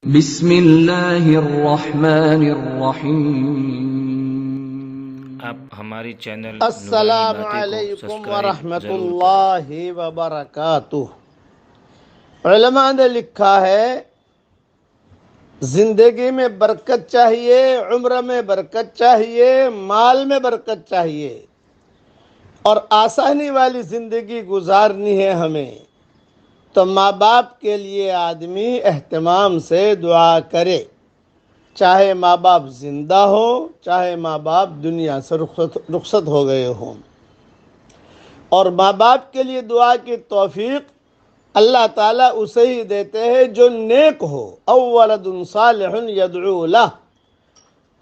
بسم اللہ الرحمن الرحیم۔ آپ ہماری چینل السلام نورانی باتیں کو علیکم سبسکرائب ورحمۃ ضرور کریں۔ اللہ وبرکاتہ۔ علماء نے لکھا ہے زندگی میں برکت چاہیے، عمر میں برکت چاہیے، مال میں برکت چاہیے، اور آسانی والی زندگی گزارنی ہے ہمیں تو ماں باپ کے لیے آدمی اہتمام سے دعا کرے، چاہے ماں باپ زندہ ہو، چاہے ماں باپ دنیا سے رخصت ہو گئے ہوں۔ اور ماں باپ کے لیے دعا کی توفیق اللہ تعالیٰ اسے ہی دیتے ہیں جو نیک ہو۔ او ولد صالح یدعو لہ۔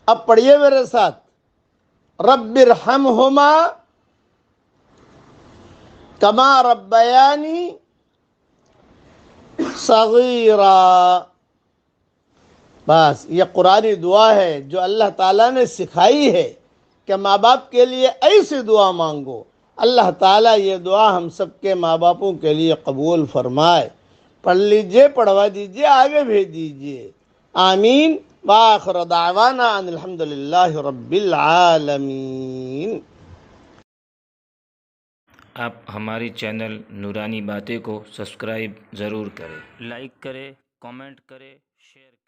اب پڑھیے میرے ساتھ، رب ارحمہما کما ربیانی صغیرا۔ بس یہ قرآنی دعا ہے جو اللہ تعالیٰ نے سکھائی ہے کہ ماں باپ کے لیے ایسی دعا مانگو۔ اللہ تعالیٰ یہ دعا ہم سب کے ماں باپوں کے لیے قبول فرمائے۔ پڑھ لیجئے، پڑھوا دیجئے، آگے بھیج دیجئے۔ آمین۔ وآخر دعوانا ان الحمدللہ رب العالمین۔ آپ ہماری چینل نورانی باتیں کو سبسکرائب ضرور کریں، لائک کریں، کامنٹ کریں، شیئر کریں۔